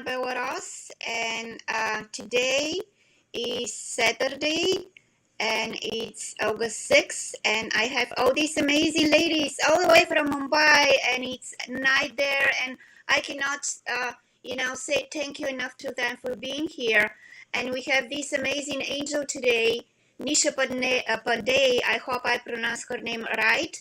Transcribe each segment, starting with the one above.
Bewaras, and today is Saturday, and it's August 6th, and I have all these amazing ladies all the way from Mumbai, and it's night there, and I cannot, say thank you enough to them for being here. And we have this amazing angel today, Nisha Pandey. I hope I pronounced her name right,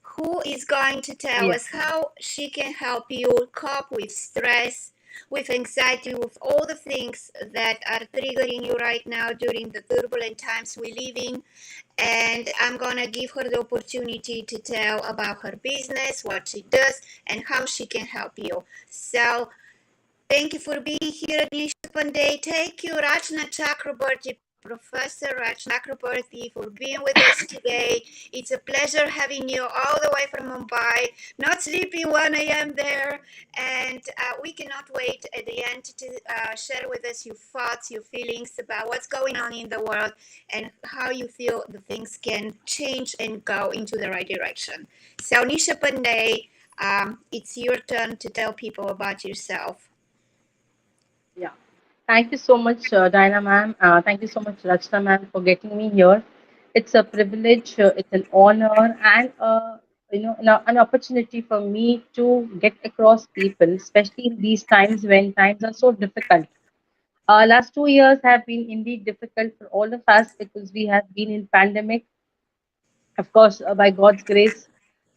who is going to tell Yes. us how she can help you cope with stress, with anxiety, with all the things that are triggering you right now during the turbulent times we live in. And I'm gonna give her the opportunity to tell about her business, what she does, and how she can help you. So thank you for being here, Nisha Pandey. Thank you, Rachna Chakraborty, Professor Rachna Chakraborty, for being with us today. It's a pleasure having you all the way from Mumbai, not sleeping 1 a.m. there. And we cannot wait at the end to share with us your thoughts, your feelings about what's going on in the world and how you feel the things can change and go into the right direction. So, Nisha Pandey, it's your turn to tell people about yourself. Yeah. Thank you so much, Diana ma'am. Thank you so much, Rachna ma'am, for getting me here. It's a privilege, it's an honor, and an opportunity for me to get across people, especially in these times when times are so difficult. Last 2 years have been indeed difficult for all of us because we have been in pandemic. Of course, by God's grace,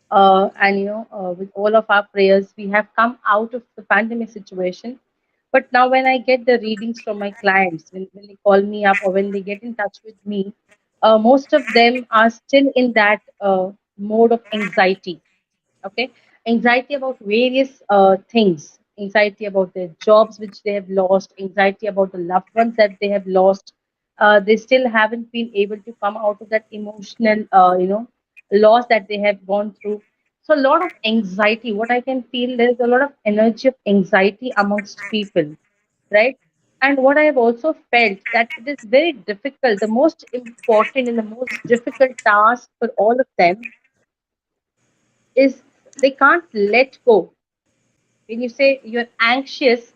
and with all of our prayers, we have come out of the pandemic situation. But now, when I get the readings from my clients, when they call me up or when they get in touch with me, most of them are still in that mode of anxiety. Okay, anxiety about various things, anxiety about their jobs which they have lost, anxiety about the loved ones that they have lost. They still haven't been able to come out of that emotional loss that they have gone through. So a lot of anxiety, what I can feel, there's a lot of energy of anxiety amongst people, right? And what I have also felt that it is very difficult, the most important and the most difficult task for all of them is they can't let go. When you say you're anxious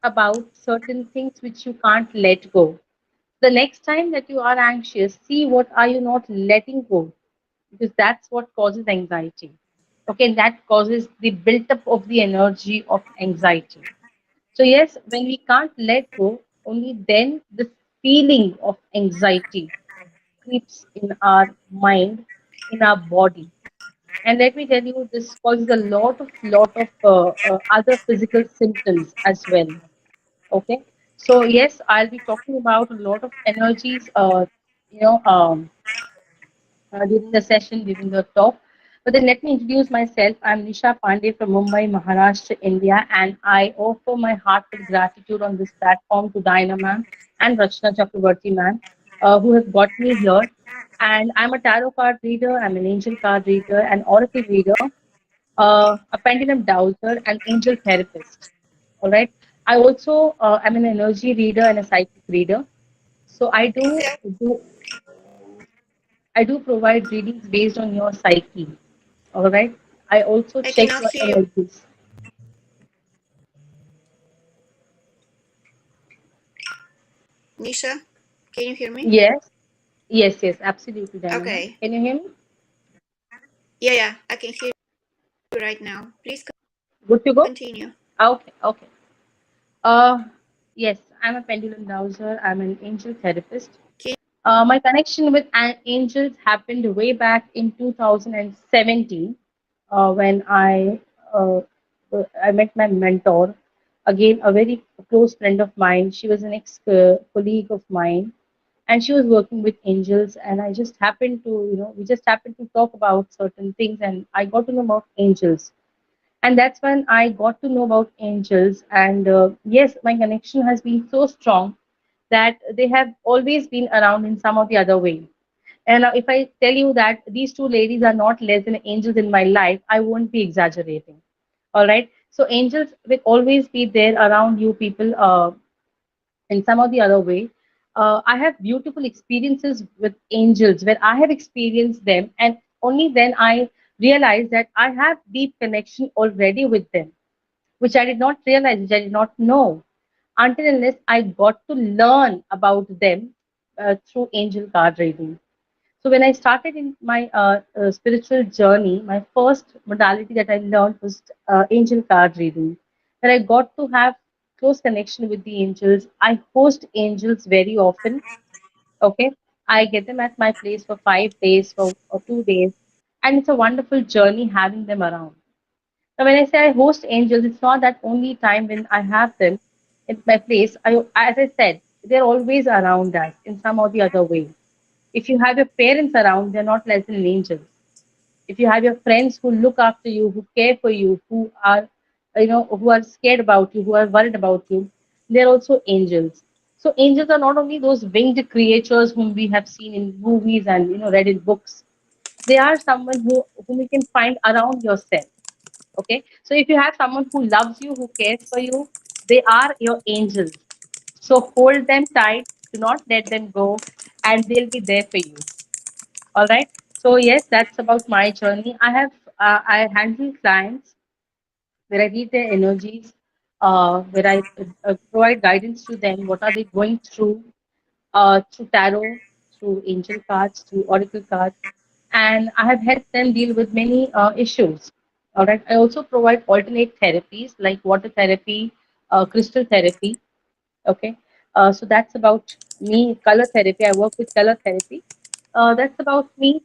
about certain things which you can't let go. The next time that you are anxious, see what are you not letting go, because that's what causes anxiety. Okay, and that causes the built-up of the energy of anxiety. So yes, when we can't let go, only then the feeling of anxiety creeps in our mind, in our body. And let me tell you, this causes a lot of other physical symptoms as well. Okay, so yes, I'll be talking about a lot of energies, you know, um, during the session, during the talk. But then let me introduce myself. I'm Nisha Pandey from Mumbai, Maharashtra, India, and I offer my heartfelt gratitude on this platform to Diana ma'am and Rachna Chakravarti ma'am, who have got me here. And I'm a tarot card reader, I'm an angel card reader, an oracle reader, a pendulum dowser, and angel therapist. All right. I also am an energy reader and a psychic reader. So do I do provide readings based on your psyche. All right. I also I check cannot your hear you, energies. Nisha. Can you hear me? Yes. Yes. Absolutely, Diana. Okay. Can you hear me? Yeah, I can hear you right now. Please Good to go. continue. Okay. Uh, yes. I'm a pendulum dowser. I'm an angel therapist. Can My connection with angels happened way back in 2017 when uh, I met my mentor. Again, a very close friend of mine. She was an ex colleague of mine, and she was working with angels. And I just happened to, we just happened to talk about certain things, and I got to know about angels. And that's when I got to know about angels. And yes, my connection has been so strong that they have always been around in some or the other way. And if I tell you that these two ladies are not less than angels in my life, I won't be exaggerating. All right. So angels will always be there around you people in some or the other way. I have beautiful experiences with angels where I have experienced them, and only then I realize that I have deep connection already with them, which I did not realize, which I did not know until unless I got to learn about them through angel card reading. So when I started in my spiritual journey, my first modality that I learned was angel card reading. Where I got to have close connection with the angels. I host angels very often. Okay, I get them at my place for 5 days for or 2 days, and it's a wonderful journey having them around. Now, when I say I host angels, it's not that only time when I have them in my place. As I said, they're always around us in some or the other way. If you have your parents around, they're not less than angels. If you have your friends who look after you, who care for you, who are, who are scared about you, who are worried about you, they're also angels. So angels are not only those winged creatures whom we have seen in movies and read in books. They are someone whom you can find around yourself. Okay, so if you have someone who loves you, who cares for you, they are your angels. So hold them tight, do not let them go, and they'll be there for you. All right. So yes, that's about my journey. I handle clients where I read their energies, where I provide guidance to them. What are they going through tarot, through angel cards, through oracle cards, and I have helped them deal with many issues. All right. I also provide alternate therapies like water therapy, crystal therapy. Okay. So that's about me. Color therapy. I work with color therapy. That's about me.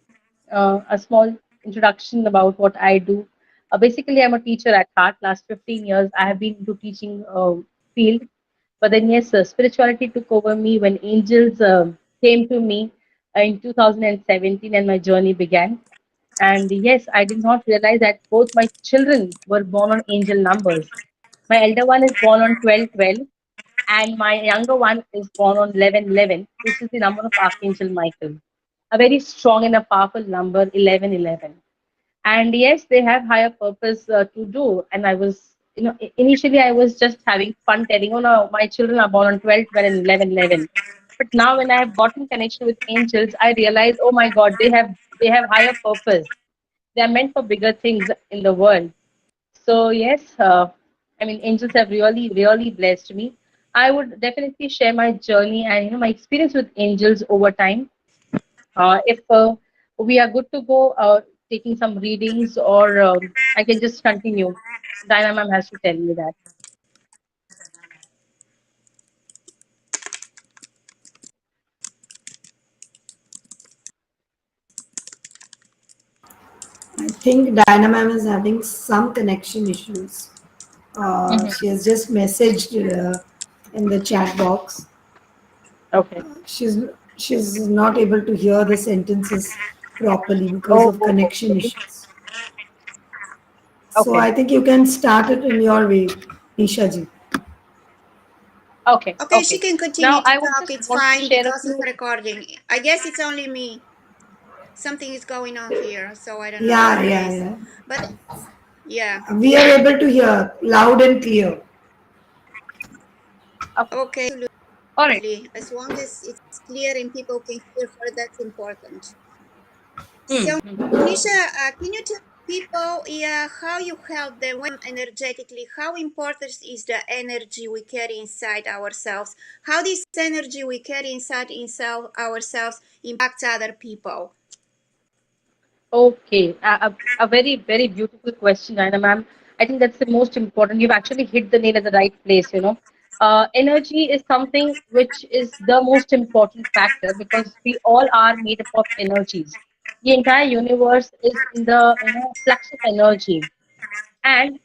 A small introduction about what I do. Basically, I'm a teacher at heart. Last 15 years, I have been into teaching field. But then, yes, spirituality took over me when angels came to me in 2017, and my journey began. And yes, I did not realize that both my children were born on angel numbers. My elder one is born on 12/12, and my younger one is born on 11/11, which is the number of Archangel Michael. A very strong and a powerful number, 11/11. And yes, they have higher purpose to do. And I was, initially I was just having fun telling, oh no, my children are born on 12/12 and 11/11. But now when I have gotten connection with angels, I realize, oh my God, they have higher purpose. They are meant for bigger things in the world. So yes, I mean angels have really, really blessed me. I would definitely share my journey and my experience with angels over time. If we are good to go, taking some readings, or I can just continue. Diana ma'am has to tell me that. I think Diana ma'am is having some connection issues. Hmm. She has just messaged in the chat box. Okay. She's she's not able to hear the sentences properly because Oh, of oh, oh, connection okay. issues. So Okay. I think you can start it in your way, Nisha ji. Okay. Okay, she Okay. can Now continue to I would talk. just It's want to fine share a because of few. recording. I guess it's only me. Something is going on here, so I don't know what Yeah, it yeah, is. yeah. But yeah, We are able to hear loud and clear. Okay. okay, All right. absolutely. As long as it's clear and people can hear her, that's important. Hmm. So, Hmm. Nisha, can you tell people, yeah, how you help them when energetically? How important is the energy we carry inside ourselves? How this energy we carry inside ourselves impacts other people? Okay, a very, very beautiful question, Diana ma'am. I think that's the most important. You've actually hit the nail at the right place. Energy is something which is the most important factor because we all are made up of energies. The entire universe is in the flux of energy, and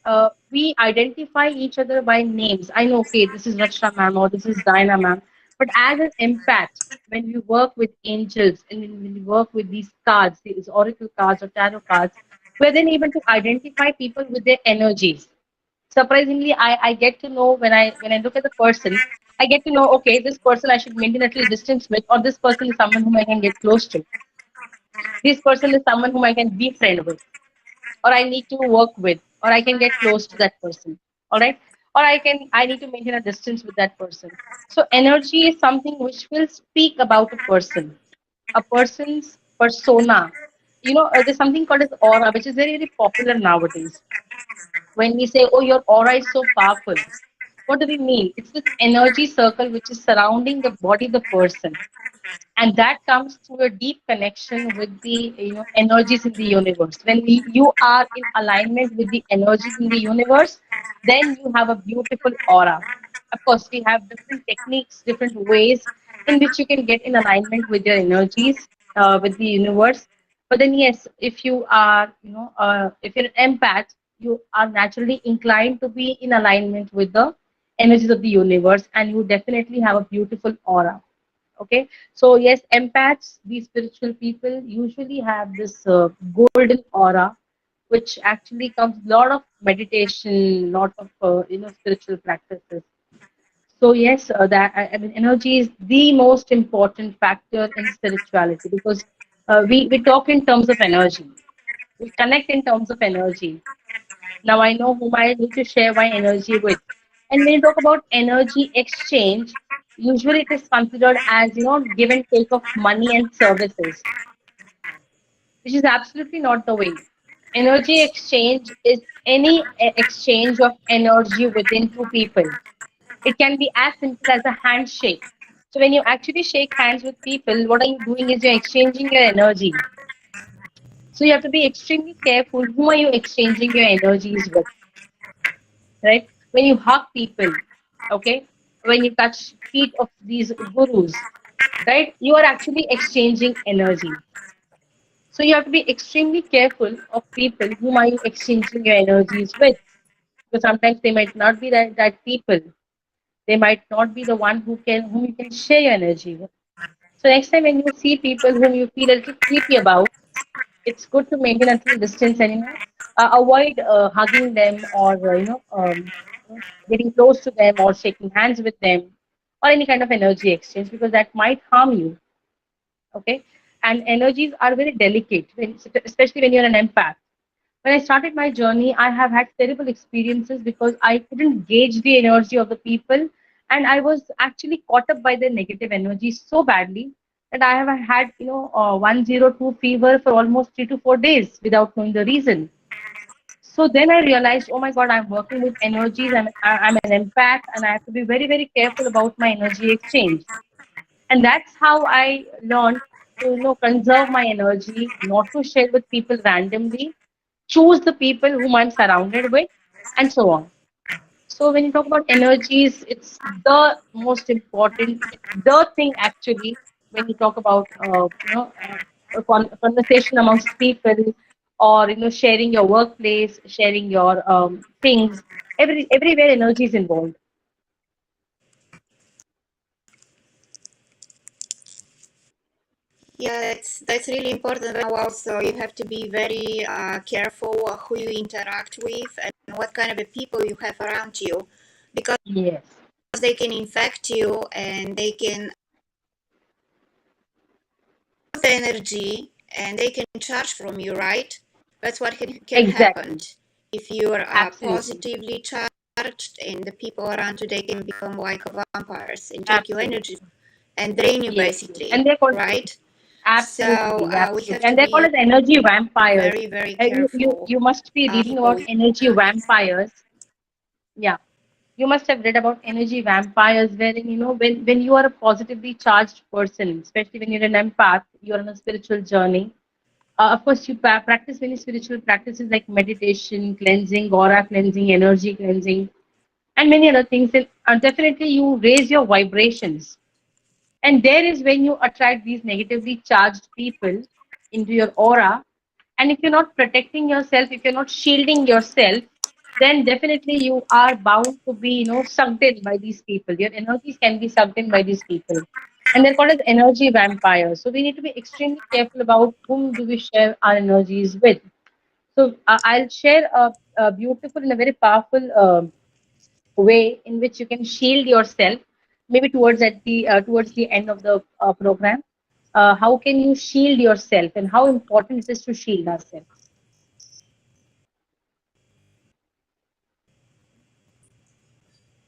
we identify each other by names. I know, okay, this is Rachna ma'am or this is Diana ma'am, but as an impact, when we work with angels and when we work with these cards, these oracle cards or tarot cards, we're then able to identify people with their energies. Surprisingly, I get to know when I look at the person, I get to know, okay, this person I should maintain a little distance with, or this person is someone whom I can get close to. This person is someone whom I can be friend with, or I need to work with, or I can get close to that person. All right. Or I need to maintain a distance with that person. So energy is something which will speak about a person's persona. There's something called as aura, which is very, very popular nowadays. When we say, oh, your aura is so powerful, what do we mean? It's this energy circle which is surrounding the body, the person, and that comes through a deep connection with the energies in the universe. When you are in alignment with the energies in the universe, then you have a beautiful aura. Of course, we have different techniques, different ways in which you can get in alignment with your energies, with the universe. But then yes, if you are if you're an empath, you are naturally inclined to be in alignment with the energies of the universe, and you definitely have a beautiful aura. Okay, so yes, empaths, these spiritual people usually have this golden aura, which actually comes a lot of meditation, lot of spiritual practices. So yes, I mean, energy is the most important factor in spirituality, because we talk in terms of energy, we connect in terms of energy. Now I know whom I need to share my energy with. And when you talk about energy exchange, usually it is considered as give and take of money and services, which is absolutely not the way. Energy exchange is any exchange of energy within two people. It can be as simple as a handshake. So when you actually shake hands with people, what are you doing is you're exchanging your energy. So you have to be extremely careful who are you exchanging your energies with, right? When you hug people, okay, when you touch feet of these gurus, right, you are actually exchanging energy. So you have to be extremely careful of people whom are you exchanging your energies with, because sometimes they might not be that people. They might not be the one whom you can share your energy with. So next time when you see people whom you feel a little creepy about, it's good to maintain a little distance and avoid hugging them, or getting close to them, or shaking hands with them, or any kind of energy exchange, because that might harm you. Okay, and energies are very delicate, especially when you're an empath. When I started my journey, I have had terrible experiences because I couldn't gauge the energy of the people, and I was actually caught up by their negative energy so badly that I have had 102 fever for almost 3 to 4 days without knowing the reason. So then I realized, oh my God, I'm working with energies. I'm an empath, and I have to be very, very careful about my energy exchange. And that's how I learned to conserve my energy, not to share with people randomly, choose the people whom I'm surrounded with, and so on. So when you talk about energies, it's the most important, it's the thing actually. When you talk about a conversation amongst people, or sharing your workplace, sharing your things, everywhere energy is involved. Yeah, that's really important. Now also you have to be very careful who you interact with and what kind of people you have around you, because Yes, they can infect you and they can the energy and they can charge from you, right? That's what can happen. exactly, If you're absolutely, positively charged and the people around you, they can become like vampires and take your energy absolutely. and drain you Yes, yes. And basically, they're called right? So absolutely, we absolutely, have to and they're called be as energy vampires. very, very You careful you must be reading people about we energy interact. vampires. Yeah, you must have read about energy vampires, wherein when you are a positively charged person, especially when you're an empath, you're on a spiritual journey. Of course, you practice many spiritual practices like meditation, cleansing, aura cleansing, energy cleansing, and many other things. And definitely, you raise your vibrations. And there is when you attract these negatively charged people into your aura. And if you're not protecting yourself, if you're not shielding yourself, then definitely you are bound to be, sucked in by these people. Your energies can be sucked in by these people. And they're called as energy vampires. So we need to be extremely careful about whom do we share our energies with. So I'll share a beautiful and a very powerful way in which you can shield yourself, maybe towards the end of the program. How can you shield yourself, and how important it is to shield ourselves?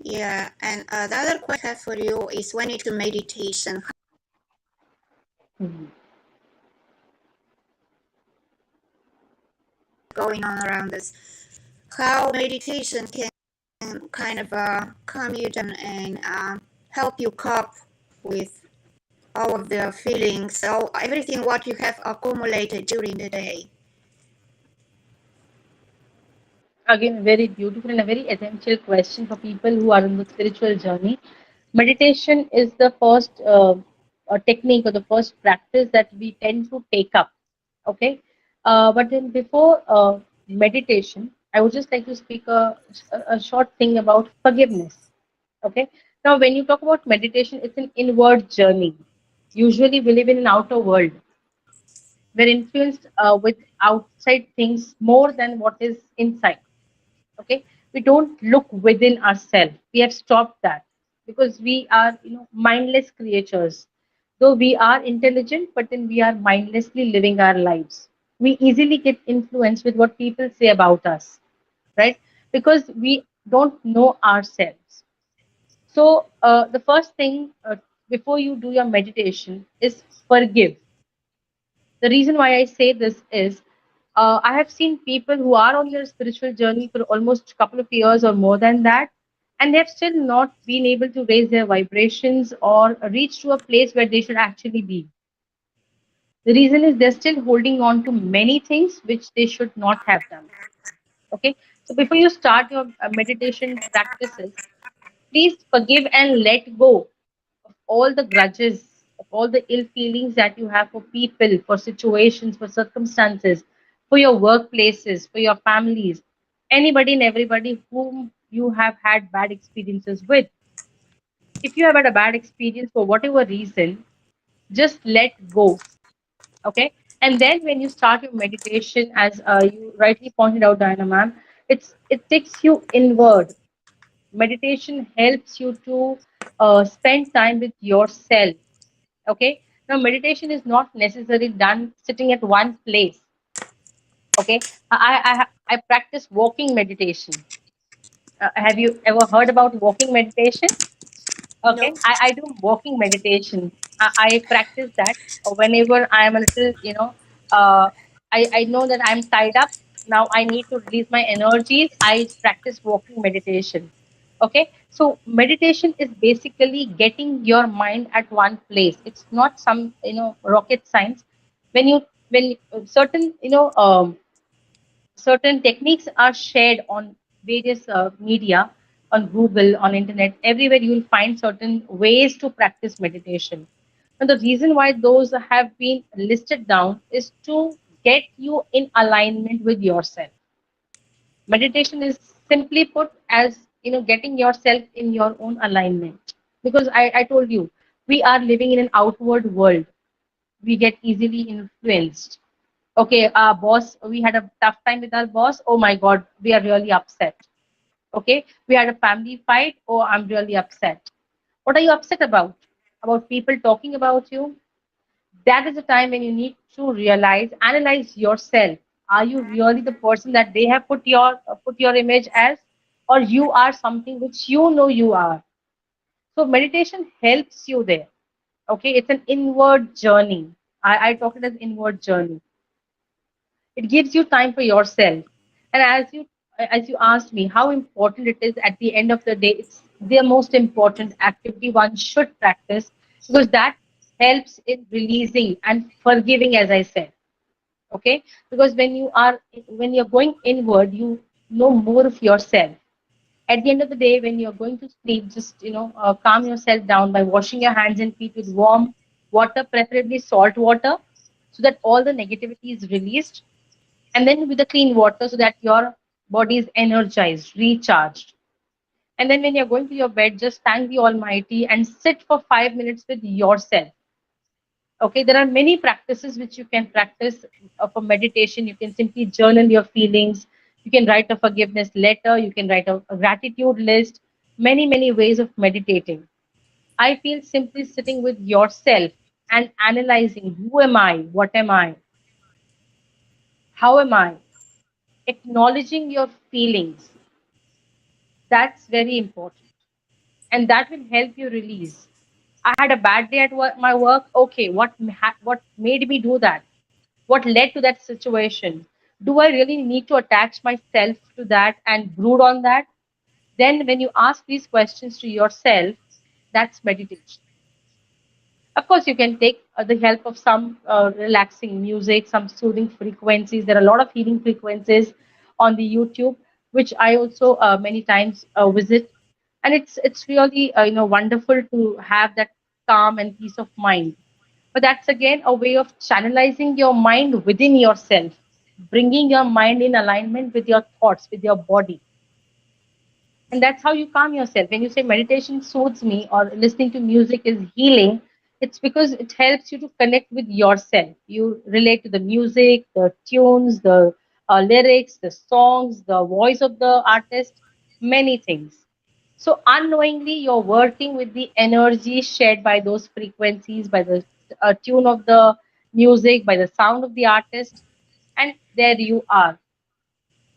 Yeah, and the other question I have for you is when it's meditation Mhm. going on around us, how meditation can kind of calm you down and help you cope with all of the feelings, so everything what you have accumulated during the day. Again, a very beautiful and a very essential question for people who are on the spiritual journey. Meditation is the first technique or the first practice that we tend to take up. Okay, but then before meditation, I would just like to speak a short thing about forgiveness. Okay, now when you talk about meditation, it's an inward journey. Usually, we live in an outer world. We're influenced with outside things more than what is inside. Okay, we don't look within ourselves. We have stopped that because we are, mindless creatures. Though we are intelligent, but then we are mindlessly living our lives. We easily get influenced with what people say about us, right? Because we don't know ourselves. So the first thing before you do your meditation is forgive. The reason why I say this is I have seen people who are on their spiritual journey for almost a couple of years or more than that, and they have still not been able to raise their vibrations or reach to a place where they should actually be. The reason is they're still holding on to many things which they should not have done. Okay, so before you start your meditation practices, please forgive and let go of all the grudges, of all the ill feelings that you have for people, for situations, for circumstances, for your workplaces, for your families, anybody and everybody whom you have had bad experiences with. If you have had a bad experience for whatever reason, just let go. Okay. And then when you start your meditation, as you rightly pointed out, Diana ma'am, it takes you inward. Meditation helps you to spend time with yourself. Okay, now meditation is not necessarily done sitting at one place. Okay, I practice walking meditation. Have you ever heard about walking meditation? No. Okay, I do walking meditation. I practice that whenever I am a little, I know that I'm tied up. Now I need to release my energies. I practice walking meditation. Okay, so meditation is basically getting your mind at one place. It's not some, rocket science. When certain, certain techniques are shared on various media, on Google, on internet, everywhere you will find certain ways to practice meditation. And the reason why those have been listed down is to get you in alignment with yourself. Meditation is simply put as, getting yourself in your own alignment. Because I told you, we are living in an outward world. We get easily influenced. Okay, our boss, we had a tough time with our boss. Oh my God, we are really upset. Okay, we had a family fight. Oh, I'm really upset. What are you upset about? About people talking about you? That is the time when you need to realize, analyze yourself. Are you really the person that they have put your image as, or you are something which you know you are? So meditation helps you there. Okay, it's an inward journey. I talk it as inward journey. It gives you time for yourself. And as you asked me how important it is, at the end of the day, it's the most important activity one should practice, because that helps in releasing and forgiving, as I said. Okay, because when you're going inward, you know more of yourself. At the end of the day, when you're going to sleep, just calm yourself down by washing your hands and feet with warm water, preferably salt water, so that all the negativity is released, and then with the clean water, so that your body is energized, recharged. And then when you're going to your bed, just thank the Almighty and sit for 5 minutes with yourself. Okay, there are many practices which you can practice for meditation. You can simply journal your feelings. You can write a forgiveness letter. You can write a gratitude list. Many, many ways of meditating. I feel simply sitting with yourself and analyzing, who am I? What am I? How am I? Acknowledging your feelings. That's very important. And that will help you release. I had a bad day at work, my work. Okay, what made me do that? What led to that situation? Do I really need to attach myself to that and brood on that? Then, when you ask these questions to yourself, that's meditation. Of course, you can take the help of some relaxing music, some soothing frequencies. There are a lot of healing frequencies on the YouTube, which I also many times visit, and it's really wonderful to have that calm and peace of mind. But that's again a way of channelizing your mind within yourself, bringing your mind in alignment with your thoughts, with your body, and that's how you calm yourself. When you say meditation soothes me or listening to music is healing, it's because it helps you to connect with yourself. You relate to the music, the tunes, the lyrics, the songs, the voice of the artist, many things. So unknowingly you're working with the energy shared by those frequencies, by the tune of the music, by the sound of the artist, and there you are.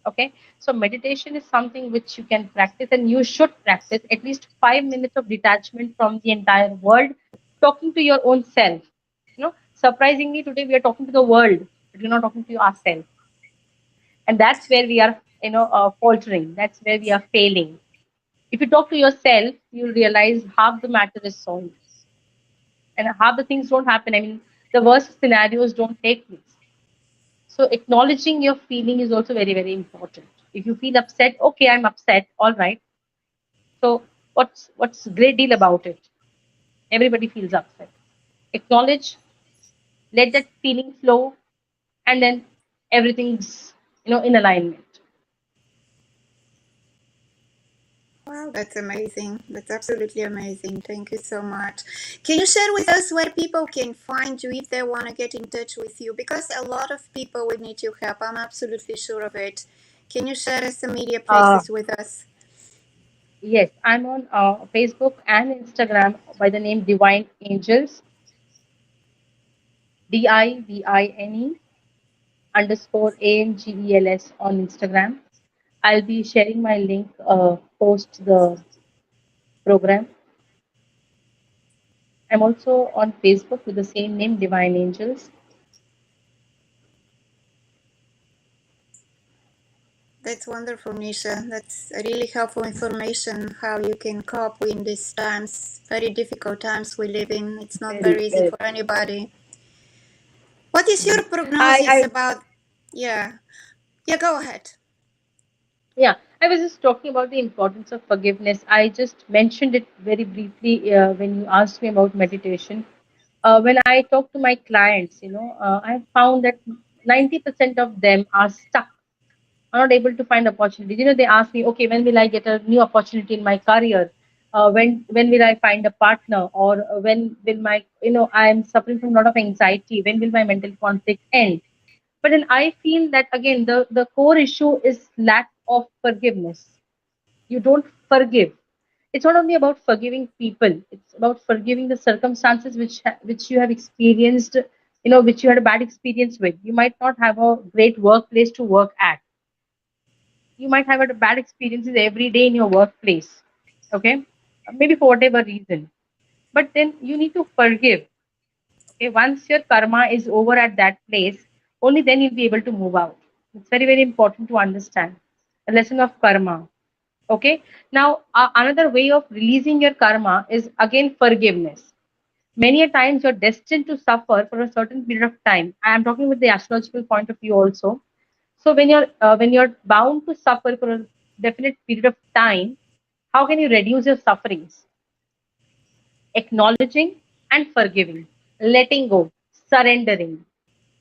Okay, so meditation is something which you can practice, and you should practice at least 5 minutes of detachment from the entire world, talking to your own self. Surprisingly, today we are talking to the world, but we're not talking to ourselves, and that's where we are, faltering. That's where we are failing. If you talk to yourself, you'll realize half the matter is solved, and half the things don't happen. I mean, the worst scenarios don't take place. So acknowledging your feeling is also very, very important. If you feel upset, okay, I'm upset, all right. So what's great deal about it? Everybody feels upset. Acknowledge, let that feeling flow, and then everything's in alignment. Wow, that's amazing. That's absolutely amazing. Thank you so much. Can you share with us where people can find you if they want to get in touch with you? Because a lot of people would need your help. I'm absolutely sure of it. Can you share some media Uh, places with us? yes, I'm on Facebook and Instagram by the name Divine Angels, DIVINE_ANGELS on Instagram. I'll be sharing my link post the program. I'm also on Facebook with the same name, Divine Angels. That's wonderful, Nisha. That's a really helpful information how you can cope in these times, very difficult times we live in. It's not Very, very easy very. for anybody. What is Mhm. your prognosis I about? Yeah, yeah, go ahead. Yeah, I was just talking about the importance of forgiveness. I just mentioned it very briefly when you asked me about meditation. When I talk to my clients, I found that 90% of them are stuck, are not able to find opportunities. They ask me, okay, when will I get a new opportunity in my career? When will I find a partner? Or when will my, I am suffering from a lot of anxiety. When will my mental conflict end? But then I feel that again, the core issue is lack of forgiveness. You don't forgive. It's not only about forgiving people, it's about forgiving the circumstances which you have experienced, which you had a bad experience with. You might not have a great workplace to work at. You might have a bad experiences every day in your workplace. Okay, maybe for whatever reason. But then you need to forgive. Okay, once your karma is over at that place, only then you'll be able to move out. It's very, very important to understand the lesson of karma. Okay, now another way of releasing your karma is again forgiveness. Many a times you're destined to suffer for a certain period of time. I am talking with the astrological point of view also. So when you're bound to suffer for a definite period of time, how can you reduce your sufferings? Acknowledging and forgiving, letting go, surrendering.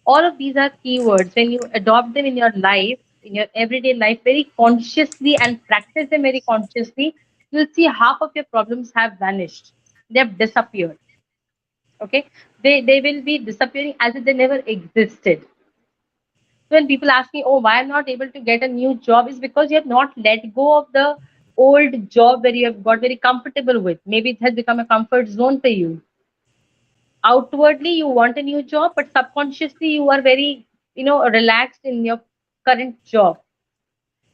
All of these are keywords. When you adopt them in your life, in your everyday life, very consciously and practice them very consciously, you'll see half of your problems have vanished. They have disappeared. Okay, they will be disappearing as if they never existed. So when people ask me, oh, why I'm not able to get a new job, is because you have not let go of the old job where you have got very comfortable with. Maybe it has become a comfort zone for you. Outwardly you want a new job, but subconsciously you are very, relaxed in your current job.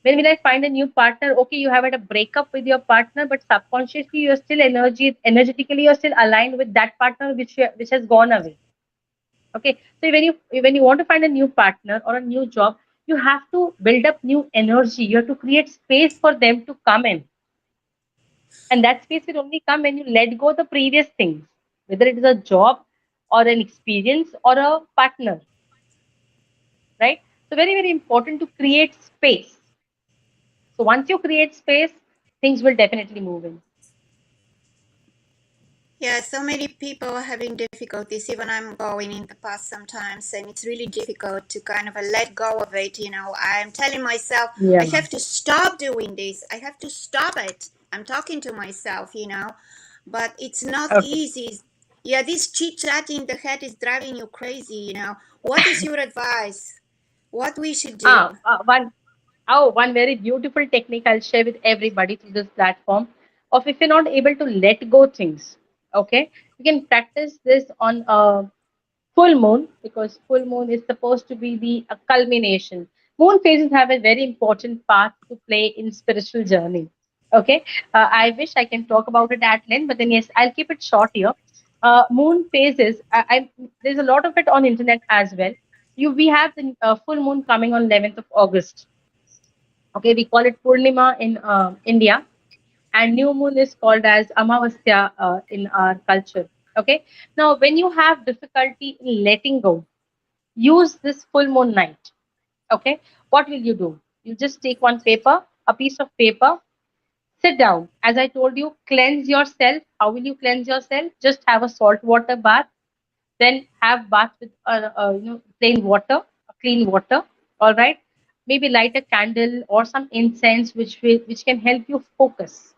When will I find a new partner? Okay, you have had a breakup with your partner, but subconsciously you're still energetically you're still aligned with that partner which has gone away. Okay, so when you want to find a new partner or a new job, You have to build up new energy. You have to create space for them to come in. And that space will only come when you let go the previous things, whether it is a job or an experience or a partner, right? So very, very important to create space. So once you create space, things will definitely move in. Yeah, so many people are having difficulties. Even I'm going in the past sometimes, and it's really difficult to kind of let go of it. I'm telling myself, I Yeah. have to stop doing this. I have to stop it. I'm talking to myself, but it's not Okay. easy. Yeah, this chit chat in the head is driving you crazy. What is your advice? What we should do? One very beautiful technique I'll share with everybody through this platform of if you're not able to let go things, okay, you can practice this on a full moon because full moon is supposed to be the culmination. Moon phases have a very important part to play in spiritual journey. Okay, I wish I can talk about it at length, but then yes, I'll keep it short here. Moon phases, there's a lot of it on internet as well. We have the full moon coming on 11th of August. Okay, we call it Purnima in India, and new moon is called as Amavasya in our culture. Okay, now when you have difficulty in letting go, use this full moon night. Okay, what will you do? You just take one paper, a piece of paper, sit down. As I told you, cleanse yourself. How will you cleanse yourself? Just have a salt water bath, then have bath with plain water, clean water. All right. Maybe light a candle or some incense, which can help you focus.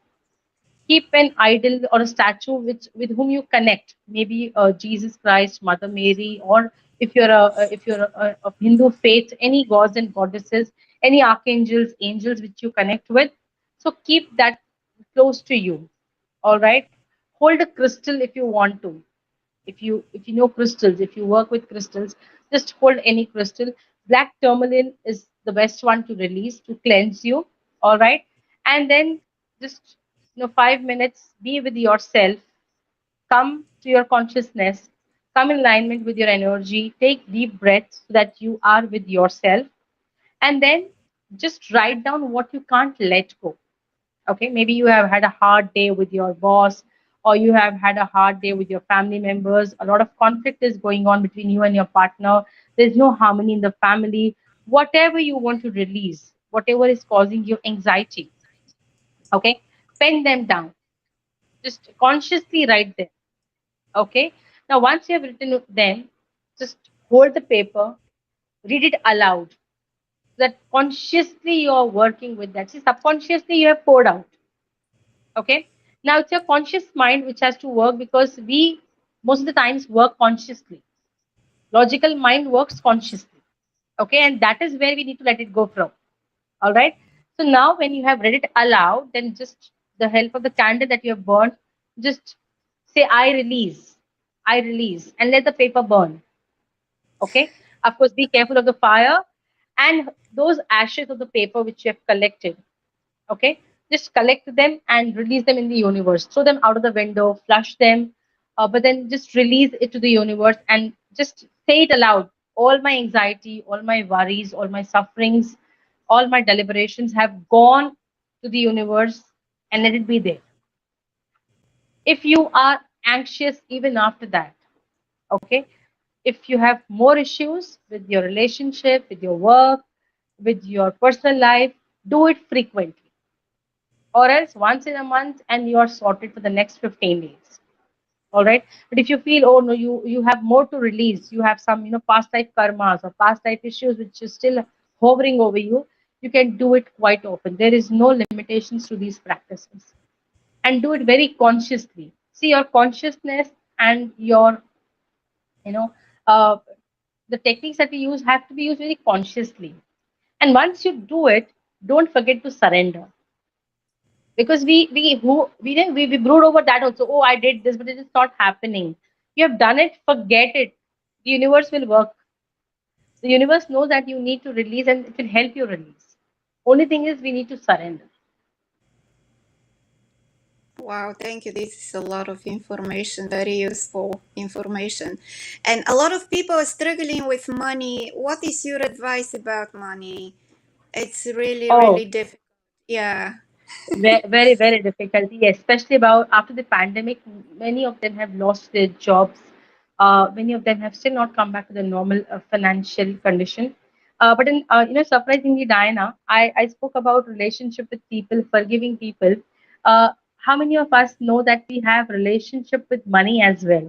Keep an idol or a statue with whom you connect. Maybe Jesus Christ, Mother Mary, or if you're of Hindu faith, any gods and goddesses, any archangels, angels which you connect with. So keep that close to you. All right. Hold a crystal if you want to. If you know crystals, if you work with crystals, just hold any crystal. Black tourmaline is the best one to release to cleanse you. All right. And then just 5 minutes, be with yourself, come to your consciousness, come in alignment with your energy, take deep breaths so that you are with yourself, and then just write down what you can't let go. Okay, maybe you have had a hard day with your boss, or you have had a hard day with your family members. A lot of conflict is going on between you and your partner. There's no harmony in the family. Whatever you want to release, whatever is causing you anxiety, okay, pen them down. Just consciously write them. Okay, now once you have written them, just hold the paper, read it aloud, so that consciously you are working with that. See, subconsciously you have poured out. Okay, now it's your conscious mind which has to work, because we most of the times work consciously. Logical mind works consciously. Okay, and that is where we need to let it go from. All right. So now when you have read it aloud, then just the help of the candle that you have burned, just say I release, and let the paper burn. Okay, of course be careful of the fire, and those ashes of the paper which you have collected, okay, just collect them and release them in the universe, throw them out of the window, flush them, but then just release it to the universe and just say it aloud. All my anxiety, all my worries, all my sufferings, all my deliberations have gone to the universe, and let it be there. If you are anxious even after that, okay, if you have more issues with your relationship, with your work, with your personal life, do it frequently, or else once in a month, and you are sorted for the next 15 days. All right. But if you feel, oh no, you have more to release, you have some past life karmas or past life issues which is still hovering over you, you can do it quite often. There is no limitations to these practices, and do it very consciously. See, your consciousness and your you know uh, the techniques that we use have to be used very consciously. And once you do it, don't forget to surrender, because we brood over that also. Oh, I did this, but it is not happening. You have done it, forget it. The universe will work. The universe knows that you need to release, and it will help you release. Only thing is we need to surrender. Wow, thank you. This is a lot of information, very useful information. And a lot of people are struggling with money. What is your advice about money? It's really, Oh, really difficult. Yeah. very, very difficult. Yes, especially about after the pandemic, many of them have lost their jobs. Many of them have still not come back to the normal financial condition. But in surprisingly, Diana, I spoke about relationship with people, forgiving people. How many of us know that we have relationship with money as well?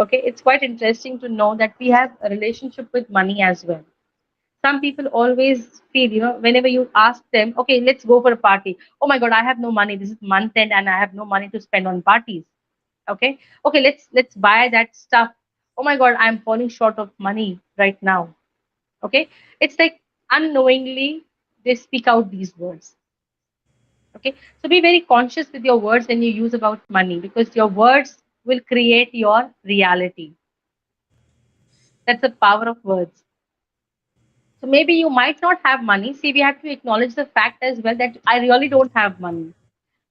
Okay, it's quite interesting to know that we have a relationship with money as well. Some people always feel, whenever you ask them, okay, let's go for a party. Oh my God, I have no money. This is month end and I have no money to spend on parties. Okay, okay, let's buy that stuff. Oh my God, I'm falling short of money right now. Okay, it's like unknowingly they speak out these words. Okay, so be very conscious with your words when you use about money because your words will create your reality. That's the power of words. So maybe you might not have money. See, we have to acknowledge the fact as well that I really don't have money.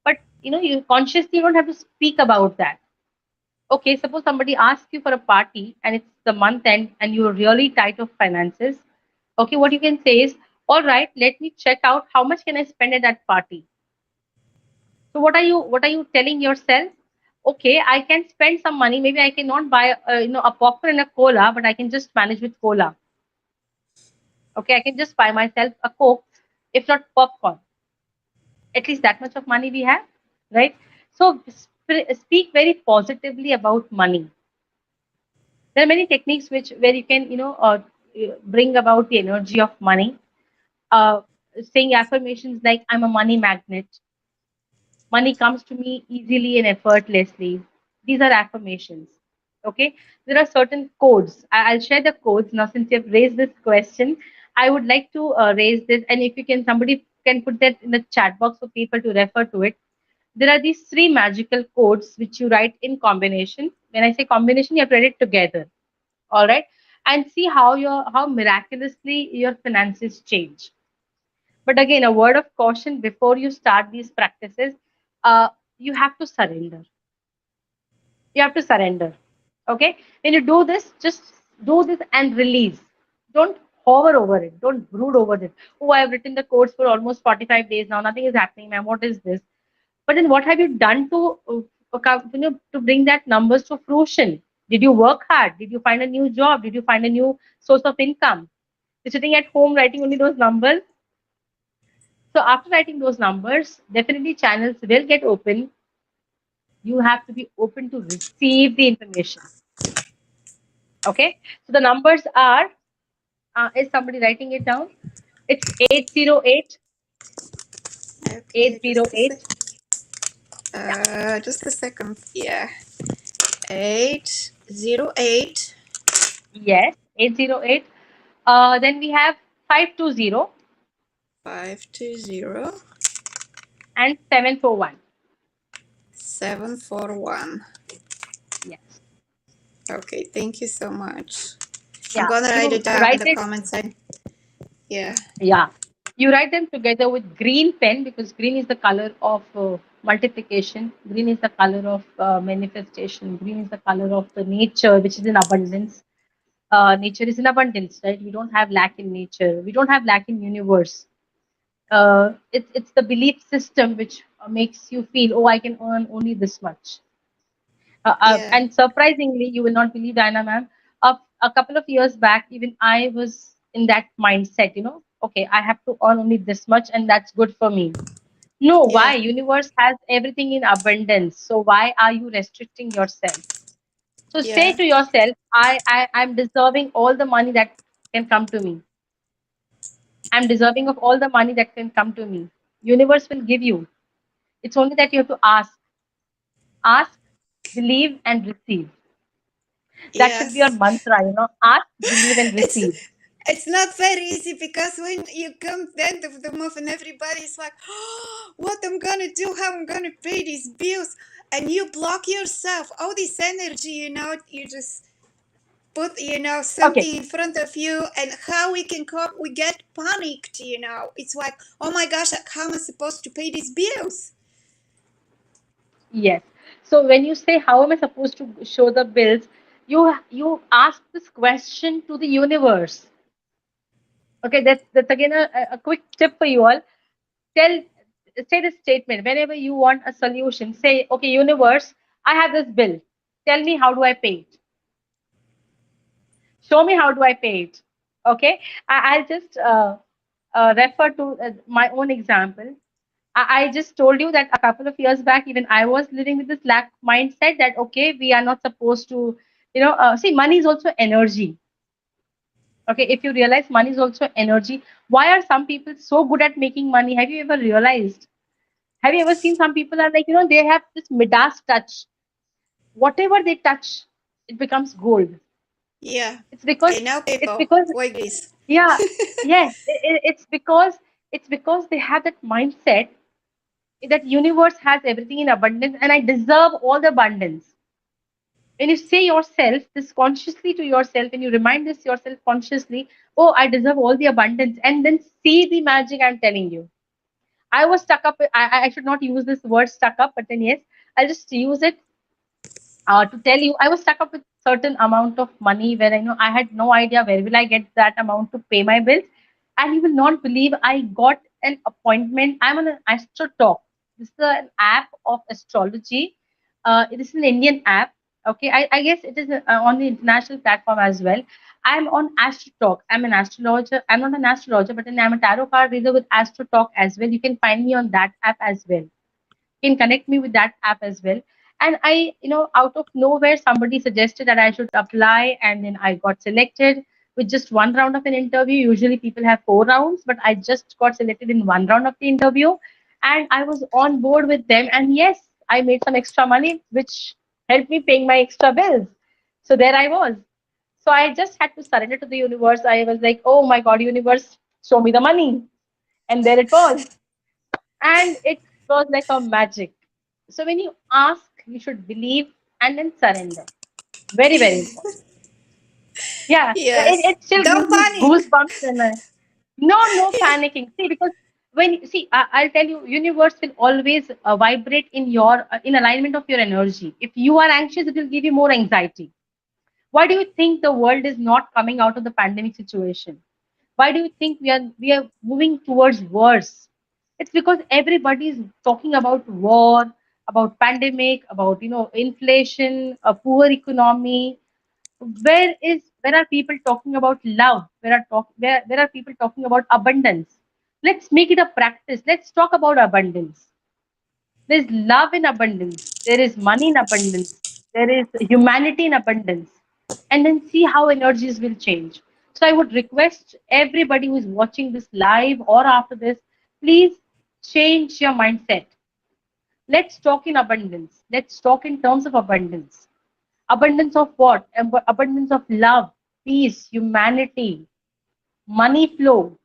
But you consciously don't have to speak about that. Okay, suppose somebody asks you for a party and it's the month end and you're really tight of finances. Okay, what you can say is, all right, let me check out how much can I spend at that party. So what are you telling yourself? Okay, I can spend some money. Maybe I cannot buy a popcorn and a cola, but I can just manage with cola. Okay, I can just buy myself a coke, if not popcorn. At least that much of money we have, right? So speak very positively about money. There are many techniques which where you can bring about the energy of money. uh, Saying affirmations like I'm a money magnet, money comes to me easily and effortlessly. These are affirmations. Okay, there are certain codes. I'll share the codes now since you've raised this question. I would like to raise this, and if you can, somebody can put that in the chat box for people to refer to it. There are these three magical codes which you write in combination. When I say combination, you have to write it together. All right, and see how miraculously your finances change. But again, a word of caution before you start these practices: uh, you have to surrender. You have to surrender. Okay, when you do this, just do this and release. Don't hover over it. Don't brood over it. Oh, I've written the codes for almost 45 days now. Nothing is happening, ma'am. What is this? But then what have you done to bring that numbers to fruition? Did you work hard? Did you find a new job? Did you find a new source of income? You're sitting at home writing only those numbers. So after writing those numbers, definitely channels will get open. You have to be open to receive the information. Okay. So the numbers are, is somebody writing it down? It's 808, Okay, just a 808. sec. Yeah. Just a second. Yeah. 808. Yes, 808. Then we have 520 520 and 741. 741. Yes. Okay, thank you so much. I'm Yeah. gonna write You it down in write the it. comment section. Yeah. Yeah. You write them together with green pen because green is the color of multiplication. Green is the color of manifestation. Green is the color of the nature, which is in abundance. Nature is in abundance, right? We don't have lack in nature. We don't have lack in universe. It's the belief system which makes you feel, oh, I can earn only this much. Yeah. And surprisingly, you will not believe, Diana ma'am, a couple of years back, even I was in that mindset, okay, I have to earn only this much and that's good for me. No, Yeah. why? Universe has everything in abundance. So why are you restricting yourself? So say Yeah. to yourself, I'm deserving all the money that can come to me. I'm deserving of all the money that can come to me. Universe will give you. It's only that you have to ask, believe, and receive. That should be your Yes. mantra, ask, believe, and It's receive. it's not very easy because when you come to the end of the month and everybody's like, oh, what I'm gonna do, how I'm gonna pay these bills, and you block yourself, all this energy, you just put, Okay, something in front of you, and how we can cope, we get panicked, it's like, oh my gosh, like, how am I supposed to pay these bills? Yes. So when you say how am I supposed to show the bills, you ask this question to the universe. Okay, that's again a quick tip for you all. Tell Say this statement whenever you want a solution. Say, okay, universe, I have this bill. Tell me how do I pay it. Show me how do I pay it. Okay, I'll just refer to my own example. I just told you that a couple of years back, even I was living with this lack mindset that okay, we are not supposed to, see, money is also energy. Okay, if you realize money is also energy, why are some people so good at making money? Have you ever realized? Have you ever seen some people are like, they have this Midas touch. Whatever they touch, it becomes gold. Yeah, It's because I know it's people because like this. yeah, yes, it's because they have that mindset that universe has everything in abundance and I deserve all the abundance. When you say yourself this consciously to yourself and you remind this yourself consciously, oh, I deserve all the abundance, and then see the magic I'm telling you. I was stuck up. I should not use this word stuck up, but then yes, I'll just use it to tell you. I was stuck up with certain amount of money where I know I had no idea where will I get that amount to pay my bills, and you will not believe I got an appointment. I'm on an AstroTalk. This is an app of astrology. It is an Indian app. Okay, I guess it is on the international platform as well. I'm on AstroTalk. I'm an astrologer. I'm not an astrologer, but then I'm a tarot card reader with AstroTalk as well. You can find me on that app as well. Can connect me with that app as well. And I, out of nowhere, somebody suggested that I should apply, and then I got selected with just one round of an interview. Usually people have 4 rounds, but I just got selected in one round of the interview, and I was on board with them. And yes, I made some extra money, which helped me paying my extra bills. So there I was. So I just had to surrender to the universe. I was like, oh my God, universe, show me the money. And there it was, and it was like a magic. So when you ask, you should believe and then surrender. Very, very important. Yeah, Yes, it still gives don't me panic. goosebumps. And no panicking. See, because I'll tell you, universe will always vibrate in alignment of your energy. If you are anxious, it will give you more anxiety. Why do you think the world is not coming out of the pandemic situation? Why do you think we are moving towards worse? It's because everybody is talking about war, about pandemic, about inflation, a poor economy. Where are people talking about love? Where are people talking about abundance? Let's make it a practice. Let's talk about abundance. There's love in abundance. There is money in abundance. There is humanity in abundance. And then see how energies will change. So I would request everybody who is watching this live or after this, please change your mindset. Let's talk in abundance. Let's talk in terms of abundance. Abundance of what? Abundance of love, peace, humanity, money flow,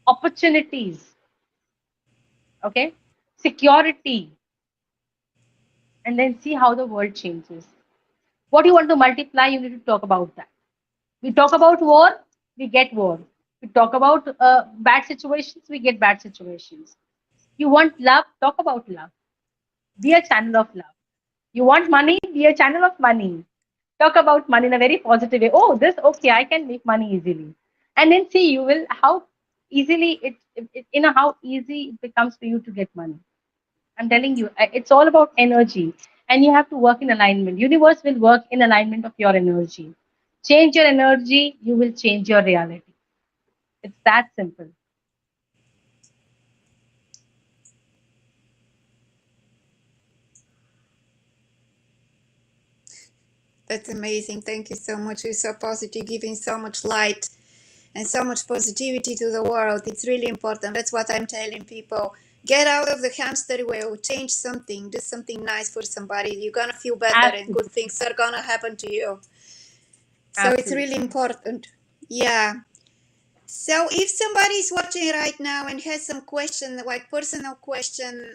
opportunities, okay, security, and then see how the world changes. What you want to multiply, you need to talk about that. We talk about war, we get war. We talk about bad situations, we get bad situations. You want love, talk about love. Be a channel of love. You want money, be a channel of money. Talk about money in a very positive way. Oh, this okay, I can make money easily. And then see you will how easily how easy it becomes for you to get money. I'm telling you, it's all about energy, and you have to work in alignment. Universe will work in alignment of your energy. Change your energy, you will change your reality. It's that simple. That's amazing. Thank you so much. You're so positive, giving so much light and so much positivity to the world. It's really important. That's what I'm telling people. Get out of the hamster wheel, change something, do something nice for somebody. You're gonna feel better and good Absolutely, things are gonna happen to you. So it's really absolutely. important. Yeah. So if somebody is watching right now and has some question, like personal question,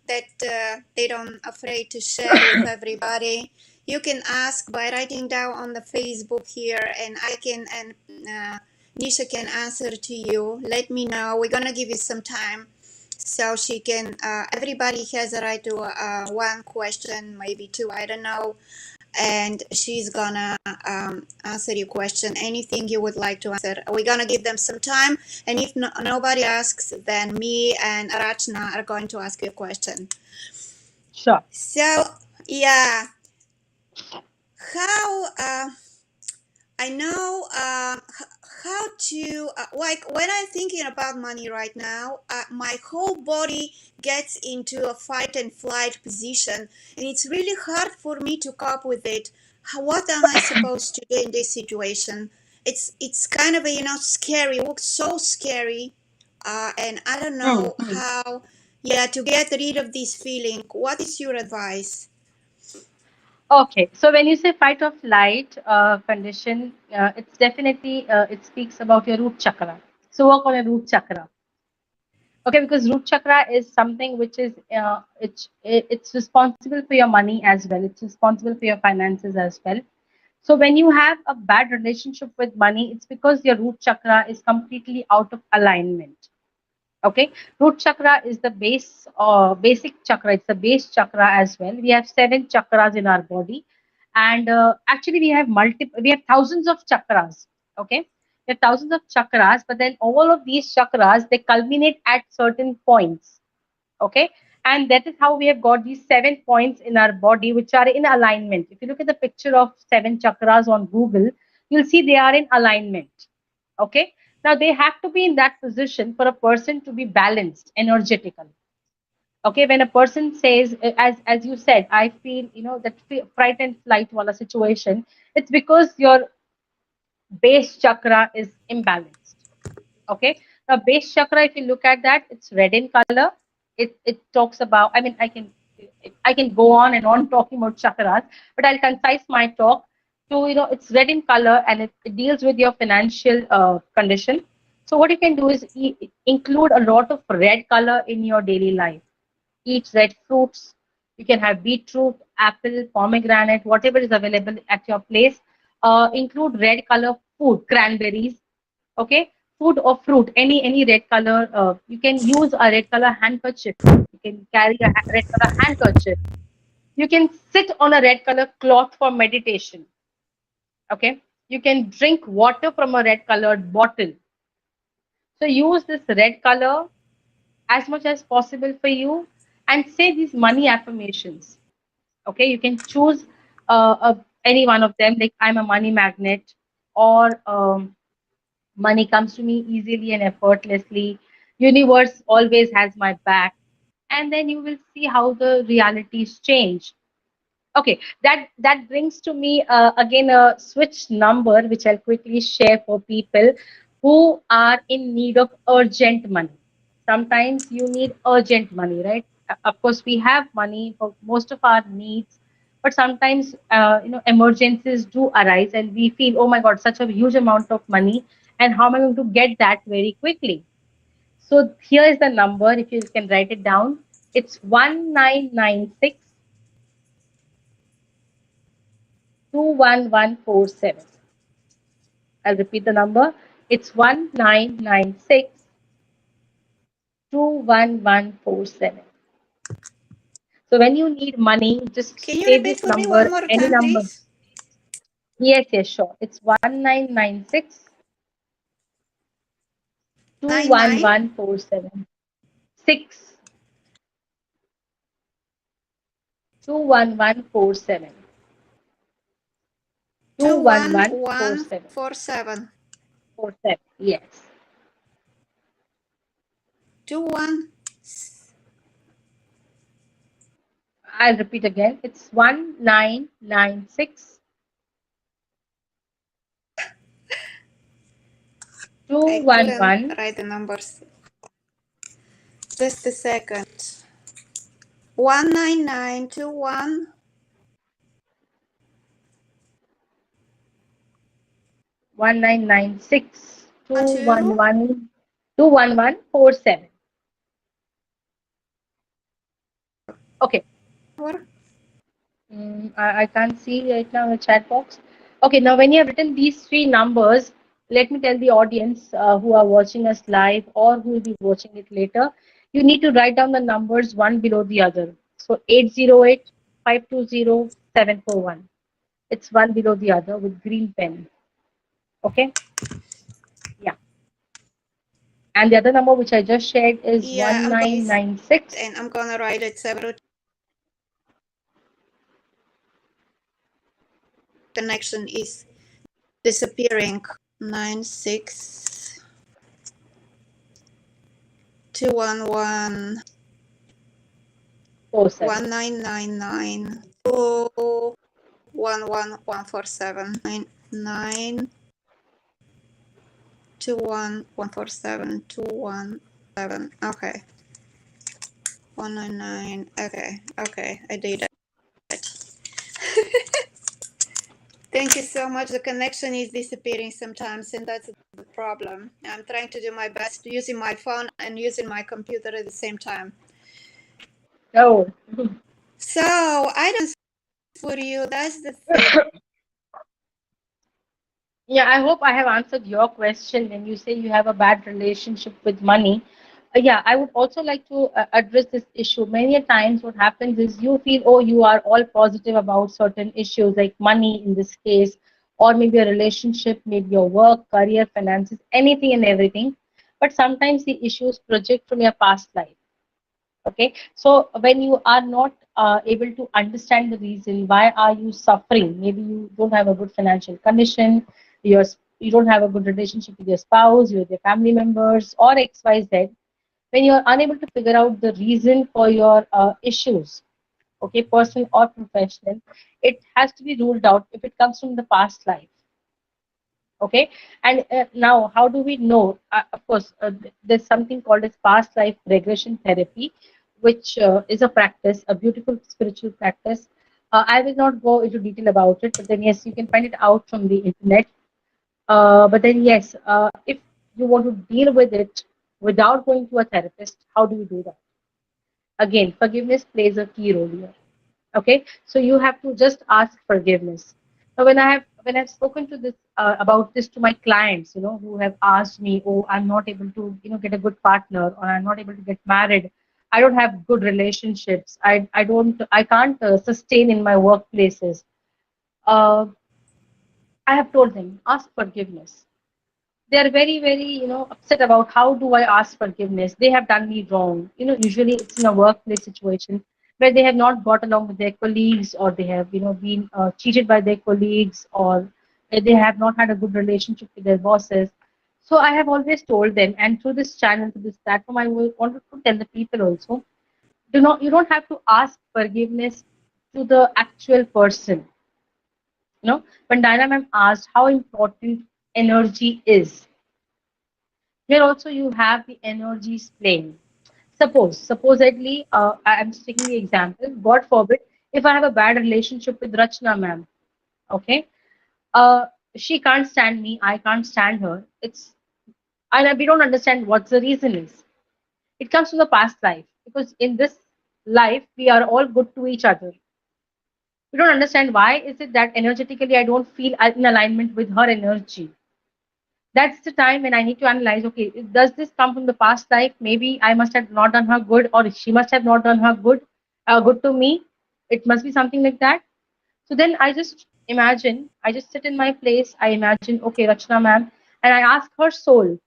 that they don't afraid to share with everybody, you can ask by writing down on the Facebook here, and I can and Nisha can answer to you. Let me know. We're gonna give you some time. so she can. Everybody has a right to one question, maybe two. I don't know, and she's gonna answer your question. Anything you would like to answer, we're gonna give them some time, and if nobody asks, then me and Rachna are going to ask you a question. Sure. So yeah, how I know how to like when I'm thinking about money right now, my whole body gets into a fight and flight position, and it's really hard for me to cope with it. What am I supposed to do in this situation? It's kind of scary. It looks so scary, and I don't know Mhm. how. Yeah, to get rid of this feeling. What is your advice? Okay, so when you say fight or flight condition, it's definitely it speaks about your root chakra. So work on your root chakra. Okay, because root chakra is something which is it's responsible for your money as well. It's responsible for your finances as well. So when you have a bad relationship with money, it's because your root chakra is completely out of alignment. Okay, root chakra is the base basic chakra. It's the base chakra as well. We have 7 chakras in our body, and actually we have thousands of chakras. Okay, we have thousands of chakras, but then all of these chakras, they culminate at certain points. Okay, and that is how we have got these 7 points in our body which are in alignment. If you look at the picture of 7 chakras on Google, you'll see they are in alignment. Okay, now they have to be in that position for a person to be balanced energetically. Okay, when a person says, as you said, I feel, that fright and flight wala situation, it's because your base chakra is imbalanced. Okay, now base chakra, if you look at that, it's red in color. It talks about, I can go on and on talking about chakras, but I'll concise my talk to, it's red in color, and it deals with your financial condition. So what you can do is include a lot of red color in your daily life. Eat red fruits. You can have beetroot, apple, pomegranate, whatever is available at your place. Include red color food, cranberries. Okay, food or fruit, any red color. You can use a red color handkerchief. You can carry a red color handkerchief. You can sit on a red color cloth for meditation. Okay, you can drink water from a red colored bottle. So use this red color as much as possible for you, and say these money affirmations. Okay, you can choose any one of them, like I'm a money magnet, or money comes to me easily and effortlessly. Universe always has my back. And then you will see how the realities change. Okay, that brings to me again a switch number, which I'll quickly share for people who are in need of urgent money. Sometimes you need urgent money, right? Of course, we have money for most of our needs, but sometimes emergencies do arise, and we feel, oh my God, such a huge amount of money, and how am I going to get that very quickly? So here is the number. If you can write it down, it's 1996 21147. I'll repeat the number. It's 1996 21147. So when you need money, just Can you say repeat this for me one number, more any time, number. please? Yes, yes, sure. It's 1996 Nine 21147. 6 21147. two one 21147. one four seven 47. Yes. 21. I'll repeat again. It's 1996 I two one couldn't one write the numbers. Just a second. 19921 1996 2 211 21147. Okay. I can't see right now in the chat box. Okay, now when you have written these 3 numbers, let me tell the audience who are watching us live or who will be watching it later. You need to write down the numbers one below the other. So 808 520 741. It's one below the other with green pen. Okay? Yeah. And the other number which I just shared is Yeah, I'm going to, 1996. and I'm gonna write it several. Connection is disappearing. 96 211 47. 1999 211 147 9 21 147 217. Okay. 199. Okay. Okay. I did it. Thank you so much. The connection is disappearing sometimes, and that's the problem. I'm trying to do my best using my phone and using my computer at the same time. Oh. So I don't for you. That's the thing. Yeah, I hope I have answered your question when you say you have a bad relationship with money. Yeah, I would also like to address this issue. Many a times, what happens is you feel, oh, you are all positive about certain issues like money in this case, or maybe a relationship, maybe your work, career, finances, anything and everything. But sometimes the issues project from your past life. Okay, so when you are not able to understand the reason why are you suffering, maybe you don't have a good financial condition, you don't have a good relationship with your spouse, with your family members, or xyz. When you are unable to figure out the reason for your issues, okay, personal or professional, it has to be ruled out if it comes from the past life. Okay, and now how do we know? Of course, there's something called as past life regression therapy, which is a practice, a beautiful spiritual practice. I will not go into detail about it, but then yes, you can find it out from the internet. But then yes, if you want to deal with it without going to a therapist, how do you do that? Again, forgiveness plays a key role here. Okay, so you have to just ask forgiveness. Now when I've spoken to this about this to my clients, who have asked me, oh, I'm not able to get a good partner, or I'm not able to get married, I don't have good relationships, I can't sustain in my workplaces. uh, I have told them, ask forgiveness. They are very very upset about how do I ask forgiveness, they have done me wrong. Usually it's in a workplace situation where they have not got along with their colleagues, or they have been cheated by their colleagues, or they have not had a good relationship with their bosses. So I have always told them, and through this channel, through this platform, I will want to tell the people also, you don't have to ask forgiveness to the actual person. When Diana ma'am asked how important energy is, here also you have the energies playing. Supposedly, I'm just taking the example. God forbid, if I have a bad relationship with Rachna ma'am, okay, uh, she can't stand me, I can't stand her. And we don't understand what the reason is. It comes from the past life, because in this life we are all good to each other. We don't understand why is it that energetically I don't feel in alignment with her energy. That's the time when I need to analyze, okay, does this come from the past life? Maybe I must have not done her good, or she must have not done her good, good to me. It must be something like that. So then I just sit in my place, I imagine, okay, Rachna ma'am, and I ask her soul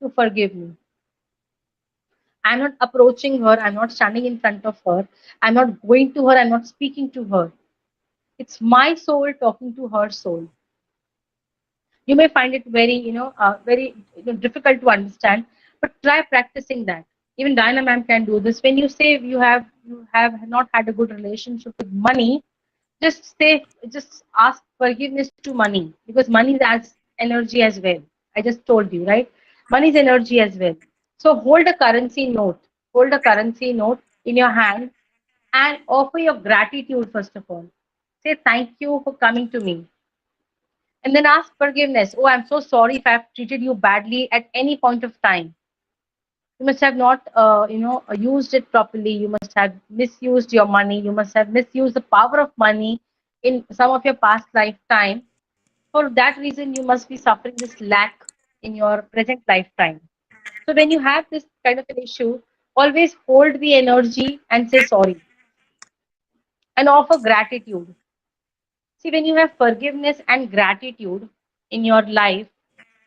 to forgive me. I'm not approaching her, I'm not standing in front of her, I'm not going to her, I'm not speaking to her. It's my soul talking to her soul. You may find it very very difficult to understand, but try practicing that. Even Diana ma'am can do this. When you say you have not had a good relationship with money, just ask forgiveness to money, because money has energy as well. I just told you, right? Money is energy as well. So hold a currency note in your hand, and offer your gratitude. First of all, say thank you for coming to me, and then ask forgiveness. Oh, I'm so sorry if I've treated you badly at any point of time. You must have not, used it properly. You must have misused your money. You must have misused the power of money in some of your past lifetime. For that reason, you must be suffering this lack in your present lifetime. So when you have this kind of an issue, Always hold the energy and say sorry and offer gratitude. See, when you have forgiveness and gratitude in your life,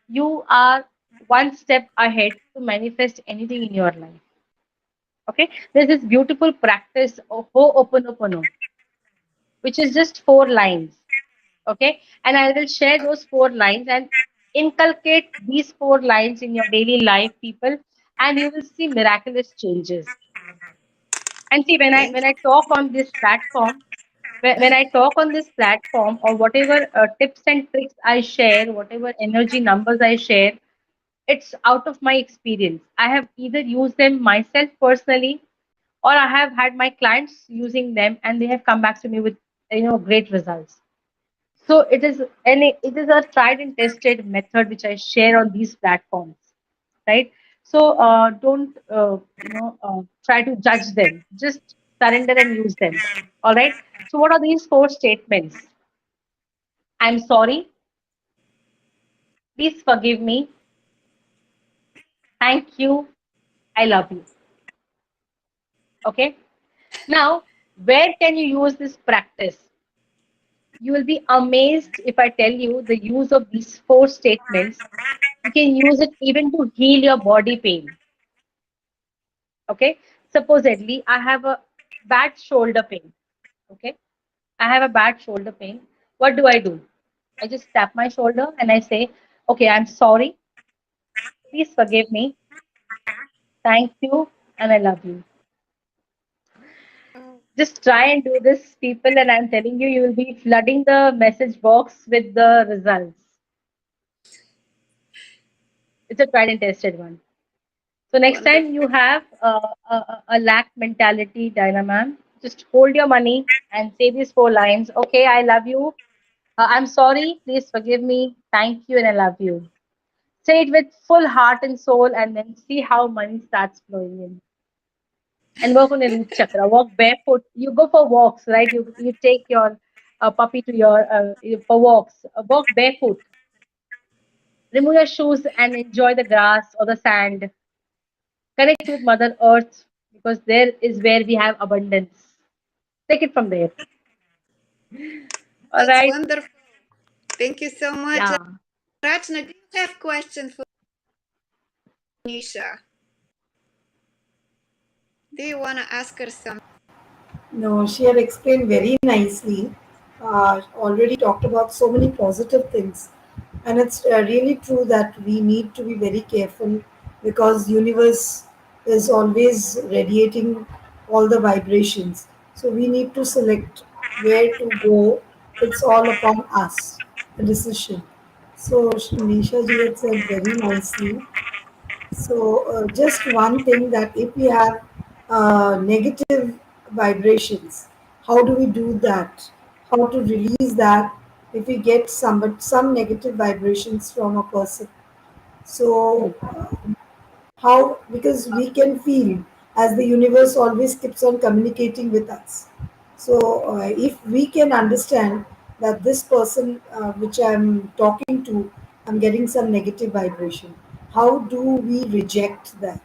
you are one step ahead to manifest anything in your life. Okay, there's this beautiful practice of Ho'oponopono, which is just 4 lines. Okay, and I will share those 4 lines and inculcate these 4 lines in your daily life, people, and you will see miraculous changes. And see, Thank when I talk on this platform, when I talk on this platform, or whatever tips and tricks I share, whatever energy numbers I share, it's out of my experience. I have either used them myself personally, or I have had my clients using them, and they have come back to me with great results. So it is a tried and tested method which I share on these platforms, right? So don't try to judge them. Just surrender and use them. All right. So what are these 4 statements? I'm sorry. Please forgive me. Thank you. I love you. Okay. Now, where can you use this practice? You will be amazed if I tell you the use of these 4 statements. You can use it even to heal your body pain. Okay. Supposedly, I have a bad shoulder pain. Okay. I have a bad shoulder pain. What do? I just tap my shoulder and I say, okay, I'm sorry. Please forgive me. Thank you. And I love you. you. Just try and do this, people. And I'm telling you, you will be flooding the message box with the results. It's a tried and tested one. So next Wonderful. time you have a lack mentality, Dynamam, just hold your money and say these 4 lines. Okay, I love you. I'm sorry. Please forgive me. Thank you, and I love you. Say it with full heart and soul, and then see how money starts flowing in. And work on your root chakra. Walk barefoot. You go for walks, right? You take your puppy to your for walks. Walk barefoot. Remove your shoes and enjoy the grass or the sand. Connect with Mother Earth, because there is where we have abundance. Take it from there. All That's right. wonderful. Thank you so much. Yeah. Rachna, do you have questions for Nisha? Do you want to ask her something? No, she had explained very nicely. Already talked about so many positive things, and it's really true that we need to be very careful because universe is always radiating all the vibrations. So we need to select where to go. It's all upon us, the decision. So Nisha ji had said very nicely. So, just one thing that if we have negative vibrations, how do we do that? How to release that if we get some negative vibrations from a person? So, how, because we can feel as the universe always keeps on communicating with us. So, if we can understand that this person which I'm talking to, I'm getting some negative vibration, how do we reject that?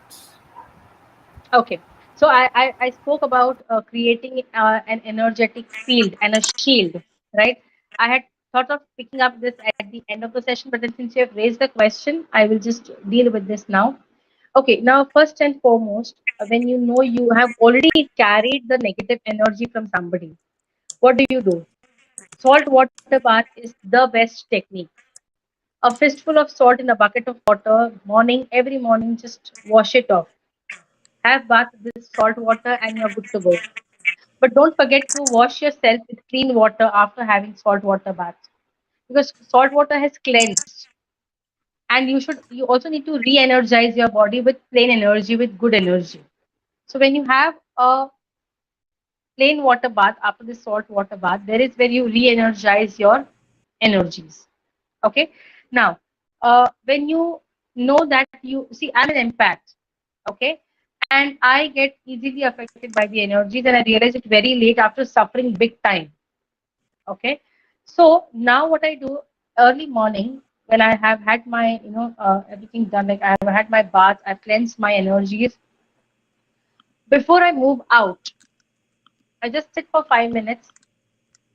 Okay. So I spoke about creating an energetic field and a shield, right? I had thought of picking up this at the end of the session, but then since you have raised the question, I will just deal with this now. Okay. Now, first and foremost, when you know you have already carried the negative energy from somebody, what do? Salt water bath is the best technique. A fistful of salt in a bucket of water, morning, every morning, just wash it off. Have bath with this salt water and you're good to go. But don't forget to wash yourself with clean water after having salt water bath, because salt water has cleansed, and you also need to re-energize your body with plain energy, with good energy. So when you have a plain water bath after the salt water bath, there is where you re-energize your energies. Okay. Now, when you know that, you see, I'm an empath. Okay. And I get easily affected by the energies, and I realize it very late after suffering big time. Okay. So now what I do early morning, when I have had my everything done, like I have had my bath, I've cleansed my energies, Before I move out, I just sit for 5 minutes.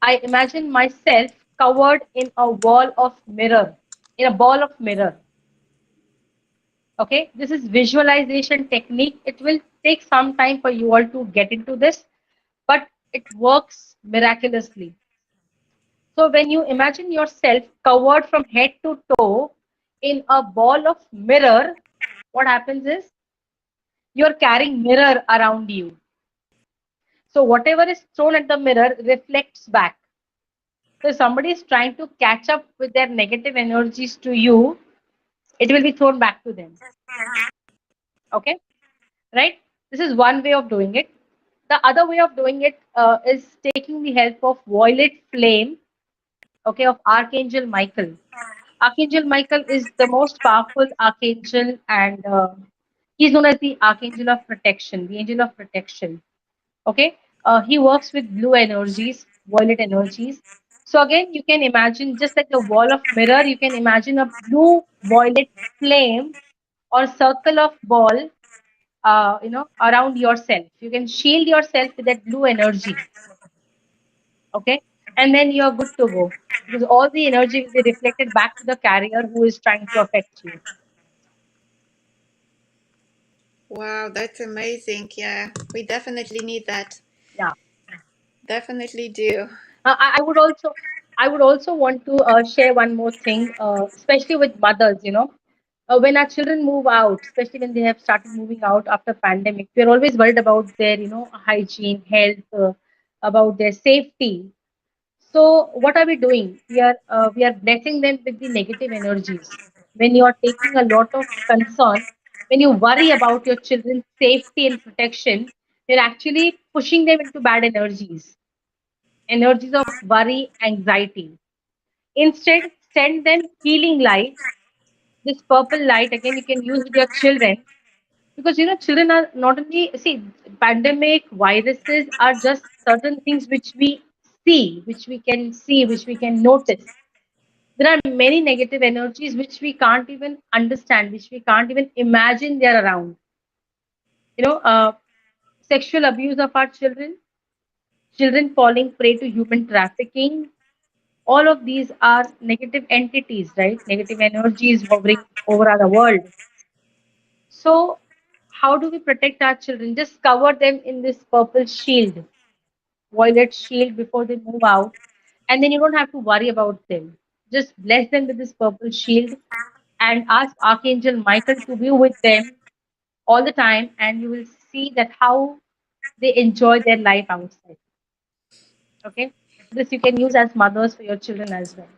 I imagine myself covered in a wall of mirror, in a ball of mirror. Okay, this is visualization technique. It will take some time for you all to get into this, but it works miraculously. So when you imagine yourself covered from head to toe in a ball of mirror, what happens is you're carrying mirror around you. So whatever is thrown at the mirror reflects back. So if somebody is trying to catch up with their negative energies to you, it will be thrown back to them. Okay, right? This is one way of doing it. The other way of doing it is taking the help of violet flame, okay, of Archangel Michael. Archangel Michael is the most powerful archangel, and he's known as the Archangel of Protection, the Angel of Protection. Okay, he works with blue energies, violet energies. So again, you can imagine just like the wall of mirror, you can imagine a blue violet flame or circle of ball, around yourself. You can shield yourself with that blue energy. Okay, and then you're good to go because all the energy will be reflected back to the carrier who is trying to affect you. Wow, that's amazing. Yeah, we definitely need that. Yeah. Definitely do. I would also, want to share one more thing, especially with mothers. When our children move out, especially when they have started moving out after pandemic, we're always worried about their, hygiene, health, about their safety. So what are we doing? We are blessing them with the negative energies. When you are taking a lot of concern, when you worry about your children's safety and protection, you're actually pushing them into bad energies, energies of worry, anxiety. Instead, send them healing light. This purple light again you can use with your children, because children are not only, see, pandemic viruses are just certain things which we see, which we can notice. There are many negative energies which we can't even understand, which we can't even imagine they're around. You know, uh, Sexual abuse of our children, children falling prey to human trafficking. All of these are negative entities, right? Negative energies hovering over our world. So, how do we protect our children? Just cover them in this purple shield, violet shield before they move out, and then you don't have to worry about them. Just bless them with this purple shield and ask Archangel Michael to be with them all the time, and you will see that how they enjoy their life outside. Okay, this you can use as mothers for your children as well.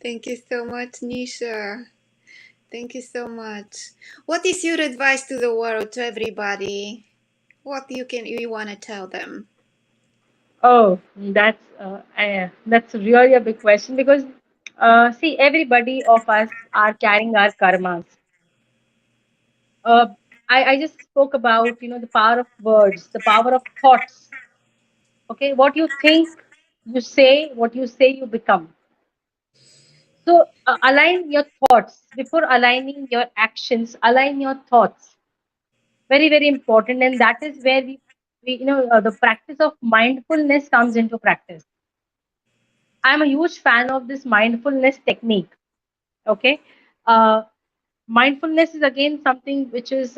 Thank you so much, Nisha. Thank you so much. What is your advice to the world, to everybody? What you want to tell them? Oh, that's really a big question because see, everybody of us are carrying our karmas. Uh, I just spoke about the power of words, the power of thoughts. Okay, what you think, you say, what you say, you become. So align your thoughts before aligning your actions. Align your thoughts. Very very important, and that is where the practice of mindfulness comes into practice. I'm a huge fan of this mindfulness technique. Okay, uh, mindfulness is again something which is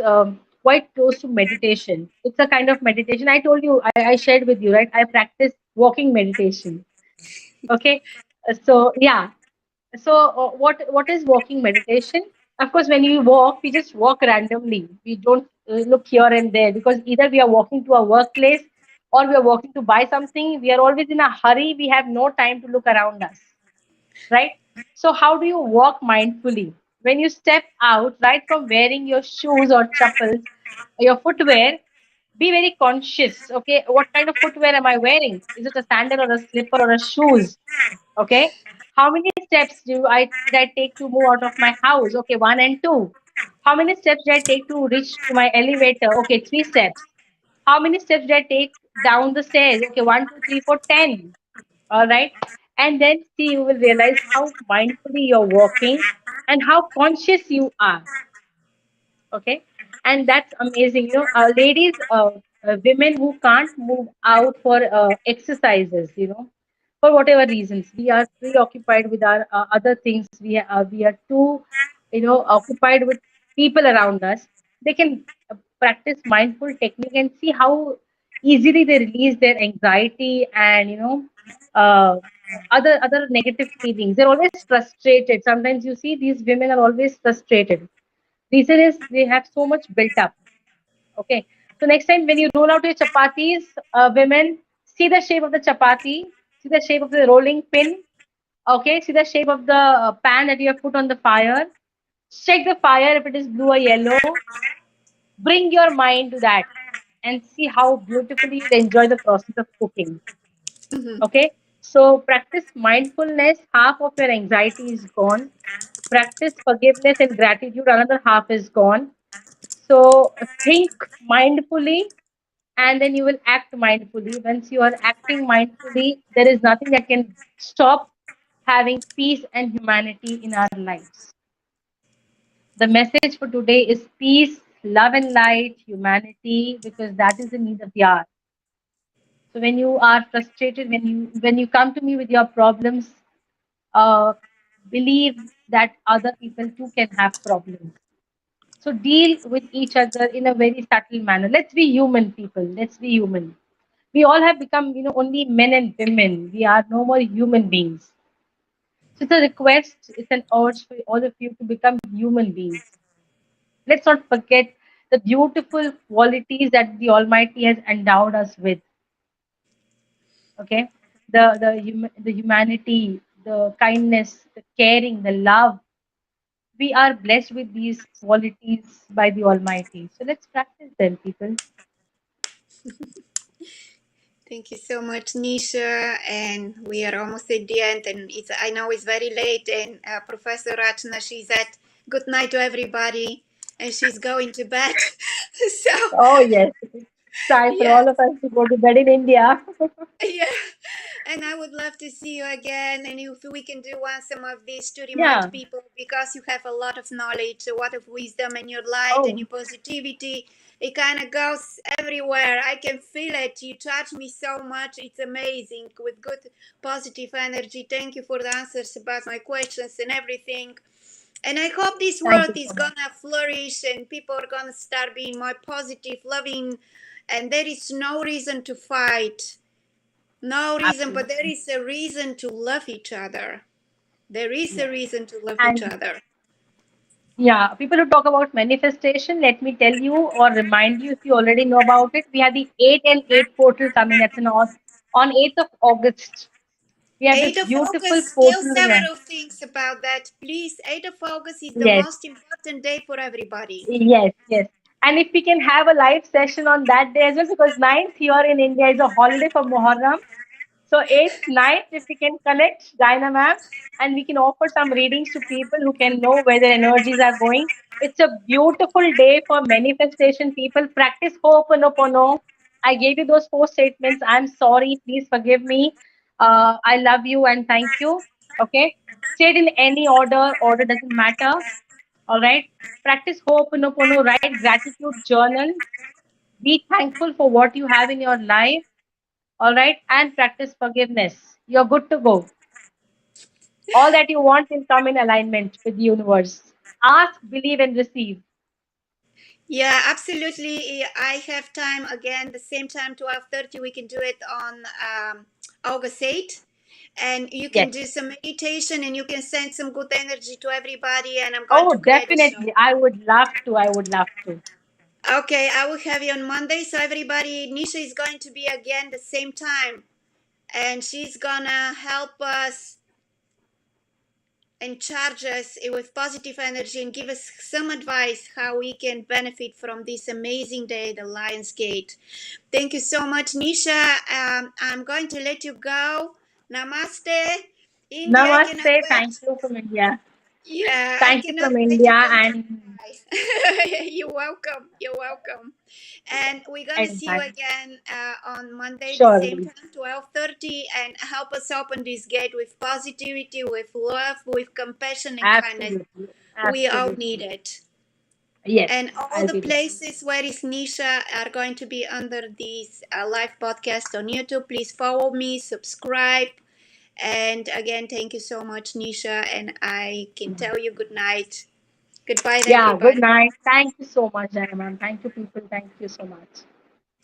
quite close to meditation. It's a kind of meditation. I told you, I shared with you, right? I practice walking meditation. Okay, so yeah. So what is walking meditation? Of course, when you walk, we just walk randomly. We don't look here and there because either we are walking to our workplace or we are walking to buy something. We are always in a hurry. We have no time to look around us, right? So how do you walk mindfully? When you step out, right from wearing your shoes or chappals, your footwear, be very conscious. Okay, what kind of footwear am I wearing? Is it a sandal or a slipper or a shoes? Okay, how many steps did I take to move out of my house? Okay, one and two. How many steps did I take to reach to my elevator? Okay, three steps. How many steps did I take down the stairs? Okay, one, two, three, four, 10. All right. And then see, you will realize how mindfully you're walking and how conscious you are. Okay. And that's amazing. Ladies, women who can't move out for exercises, for whatever reasons, we are preoccupied with our other things. We are too, occupied with people around us. They can practice mindful technique and see how easily they release their anxiety and uh, other negative feelings. They're always frustrated. Sometimes you see these women are always frustrated. Reason is they have so much built up. Okay. So next time when you roll out your chapatis, women, see the shape of the chapati, see the shape of the rolling pin. Okay. See the shape of the pan that you have put on the fire. Check the fire if it is blue or yellow. Bring your mind to that and see how beautifully you enjoy the process of cooking. Mhm. Okay. So practice mindfulness. Half of your anxiety is gone. Practice forgiveness and gratitude. Another half is gone. So think mindfully and then you will act mindfully. Once you are acting mindfully, there is nothing that can stop having peace and humanity in our lives. The message for today is peace, love, and light, humanity, because that is the need of the hour. So when you are frustrated, when you come to me with your problems, uh, believe that other people too can have problems. So deal with each other in a very subtle manner. Let's be human, people. Let's be human. We all have become, only men and women. We are no more human beings. So it's a request, it's an urge for all of you to become human beings. Let's not forget the beautiful qualities that the Almighty has endowed us with. Okay, the humanity, the kindness, the caring, the love. We are blessed with these qualities by the Almighty. So let's practice them, people. Thank you so much, Nisha. And we are almost at the end. And I know it's very late. And Professor Rachna, she's at good night to everybody. And she's going to bed. So, Oh yes, it's time for yeah. all of us to go to bed in India. Yeah, and I would love to see you again. And if we can do one some of these to remind Yeah. people, because you have a lot of knowledge, a lot of wisdom, and your light and Oh, your positivity, it kind of goes everywhere. I can feel it. You touch me so much. It's amazing with good positive energy. Thank you for the answers about my questions and everything. And I hope this thank world you is so much. gonna flourish and people are gonna start being more positive, loving, and there is no reason to fight. No reason, but there Absolutely. is a reason to love each other. There is a Yes. reason to love each And other. yeah, people who talk about manifestation, let me tell you or remind you if you already know about it. We have the 8 and 8 portal coming. That's on 8th of August. We have this 8th of beautiful August, tell portal event. several things about that. Please, 8th of August is the Yes, most important day for everybody. yes, yes. And if we can have a live session on that day as well, because 9th here in India is a holiday for Muharram. So 8th, 9th, if we can connect Dinah ma'am and we can offer some readings to people who can know where their energies are going. It's a beautiful day for manifestation. People practice Ho'oponopono. I gave you those 4 statements. I'm sorry. Please forgive me. I love you and thank you. Okay. Say it in any order. Order doesn't matter. All right. Practice Ho'oponopono. Write gratitude journal. Be thankful for what you have in your life, all right, and practice forgiveness. You're good to go. All that you want will come in alignment with the universe. Ask, believe, and receive. Yeah, absolutely. I have time again, the same time, 12:30. We can do it on August 8th. And you can Yes. do some meditation and you can send some good energy to everybody. And I'm going Oh, to create a show. definitely. I would love to. I would love to. Okay, I will have you on Monday. So everybody, Nisha is going to be again the same time, and she's gonna help us and charge us with positive energy and give us some advice how we can benefit from this amazing day, the Lions Gate. Thank you so much, Nisha. I'm going to let you go. Namaste, India. I cannot Namaste. Thank wait. you from India. Yeah, I Thank you cannot from wait to India come to and Dubai. You're welcome. You're welcome. And we're gonna see you anytime. again on Monday, the same Surely. time, 12:30, and help us open this gate with positivity, with love, with compassion and kindness. Absolutely. We all need Absolutely. it. Yes, And all I'll the be there. places where is Nisha are going to be under this live podcast on YouTube. Please follow me, subscribe. And again, thank you so much, Nisha. And I can tell you good night. Goodbye, Yeah, good everybody. night. Thank you so much, Diana ma'am. Thank you, people. Thank you so much.